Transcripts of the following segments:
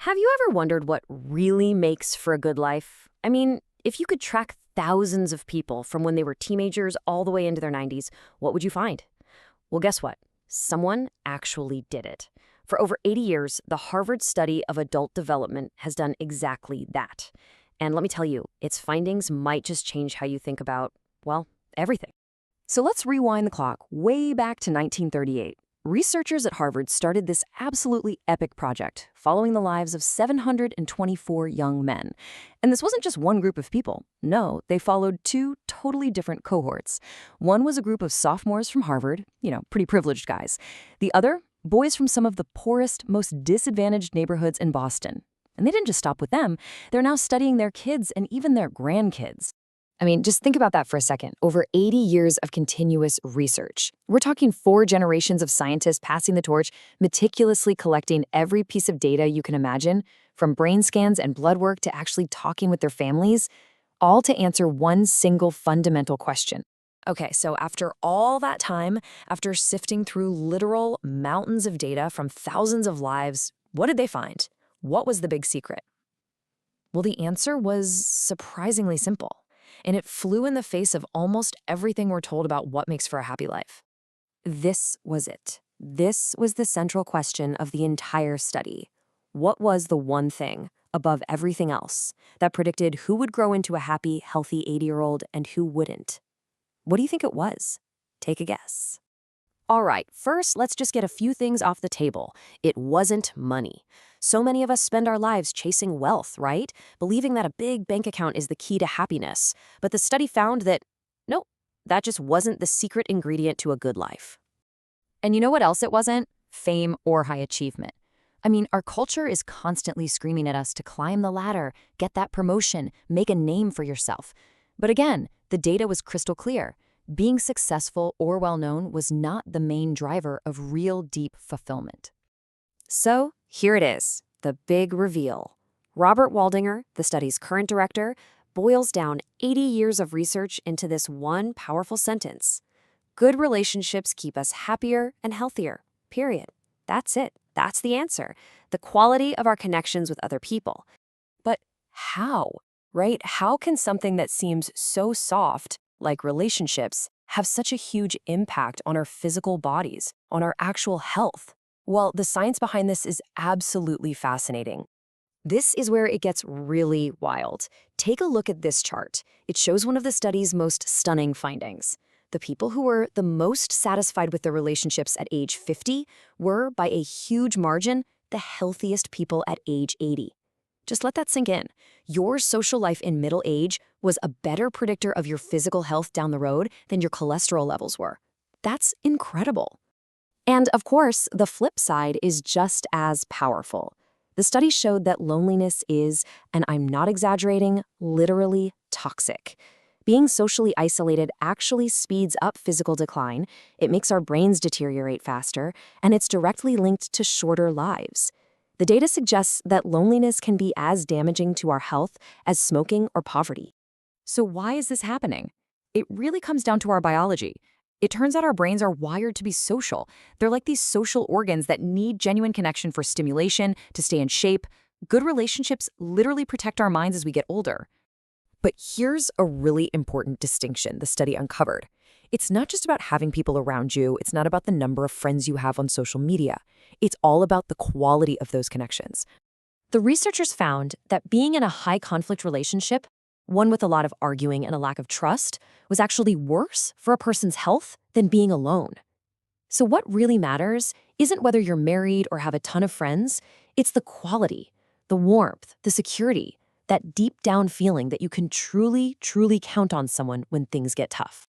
Have you ever wondered what really makes for a good life? I mean, if you could track thousands of people from when they were teenagers all the way into their 90s, what would you find? Well, guess what? Someone actually did it. For over 80 years, the Harvard study of adult development has done exactly that. And let me tell you, its findings might just change how you think about, well, everything. So let's rewind the clock way back to 1938. Researchers at Harvard started this absolutely epic project, following the lives of 724 young men. And this wasn't just one group of people. No, they followed two totally different cohorts. One was a group of sophomores from Harvard, pretty privileged guys. The other, boys from some of the poorest, most disadvantaged neighborhoods in Boston. And they didn't just stop with them. They're now studying their kids and even their grandkids. I mean, just think about that for a second. Over 80 years of continuous research. We're talking 4 generations of scientists passing the torch, meticulously collecting every piece of data you can imagine, from brain scans and blood work to actually talking with their families, all to answer one single fundamental question. Okay, so after all that time, after sifting through literal mountains of data from thousands of lives, what did they find? What was the big secret? Well, the answer was surprisingly simple. And it flew in the face of almost everything we're told about what makes for a happy life. This was it. This was the central question of the entire study. What was the one thing, above everything else, that predicted who would grow into a happy, healthy 80-year-old and who wouldn't? What do you think it was? Take a guess. All right, first, let's just get a few things off the table. It wasn't money. So many of us spend our lives chasing wealth, right? Believing that a big bank account is the key to happiness. But the study found that, nope, that just wasn't the secret ingredient to a good life. And you know what else it wasn't? Fame or high achievement. I mean, our culture is constantly screaming at us to climb the ladder, get that promotion, make a name for yourself. But again, the data was crystal clear. Being successful or well-known was not the main driver of real deep fulfillment. So here it is, the big reveal. Robert Waldinger, the study's current director, boils down 80 years of research into this one powerful sentence. Good relationships keep us happier and healthier, period. That's it. That's the answer. The quality of our connections with other people. But how, right? How can something that seems so soft, like relationships, have such a huge impact on our physical bodies, on our actual health? Well, the science behind this is absolutely fascinating. This is where it gets really wild. Take a look at this chart. It shows one of the study's most stunning findings. The people who were the most satisfied with their relationships at age 50 were, by a huge margin, the healthiest people at age 80. Just let that sink in. Your social life in middle age was a better predictor of your physical health down the road than your cholesterol levels were. That's incredible. And of course, the flip side is just as powerful. The study showed that loneliness is, and I'm not exaggerating, literally toxic. Being socially isolated actually speeds up physical decline, it makes our brains deteriorate faster, and it's directly linked to shorter lives. The data suggests that loneliness can be as damaging to our health as smoking or poverty. So why is this happening? It really comes down to our biology. It turns out our brains are wired to be social. They're like these social organs that need genuine connection for stimulation, to stay in shape. Good relationships literally protect our minds as we get older. But here's a really important distinction the study uncovered. It's not just about having people around you. It's not about the number of friends you have on social media. It's all about the quality of those connections. The researchers found that being in a high-conflict relationship, one with a lot of arguing and a lack of trust, was actually worse for a person's health than being alone. So what really matters isn't whether you're married or have a ton of friends. It's the quality, the warmth, the security, that deep-down feeling that you can truly, truly count on someone when things get tough.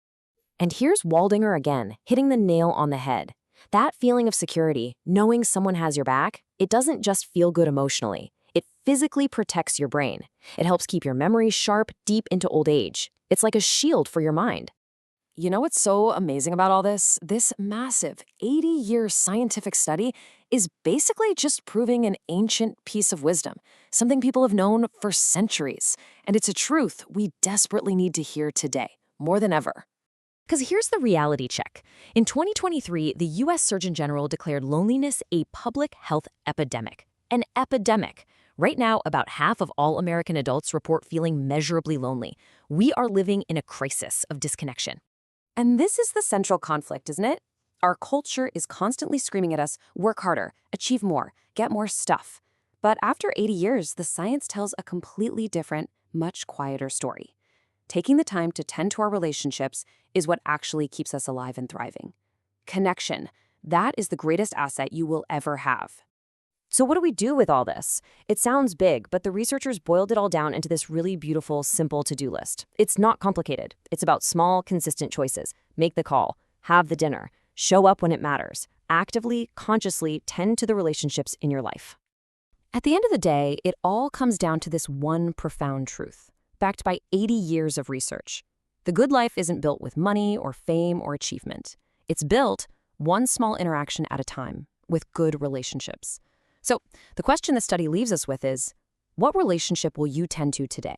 And here's Waldinger again, hitting the nail on the head. That feeling of security, knowing someone has your back, it doesn't just feel good emotionally. It physically protects your brain. It helps keep your memory sharp deep into old age. It's like a shield for your mind. You know what's so amazing about all this? This massive 80-year scientific study is basically just proving an ancient piece of wisdom, something people have known for centuries. And it's a truth we desperately need to hear today, more than ever. Because here's the reality check. In 2023, the U.S. Surgeon General declared loneliness a public health epidemic. An epidemic. Right now, about half of all American adults report feeling measurably lonely. We are living in a crisis of disconnection. And this is the central conflict, isn't it? Our culture is constantly screaming at us, work harder, achieve more, get more stuff. But after 80 years, the science tells a completely different, much quieter story. Taking the time to tend to our relationships is what actually keeps us alive and thriving. Connection, that is the greatest asset you will ever have. So what do we do with all this? It sounds big, but the researchers boiled it all down into this really beautiful, simple to-do list. It's not complicated. It's about small, consistent choices. Make the call, have the dinner, show up when it matters, actively, consciously tend to the relationships in your life. At the end of the day, it all comes down to this one profound truth, backed by 80 years of research. The good life isn't built with money or fame or achievement. It's built one small interaction at a time with good relationships. So the question the study leaves us with is, what relationship will you tend to today?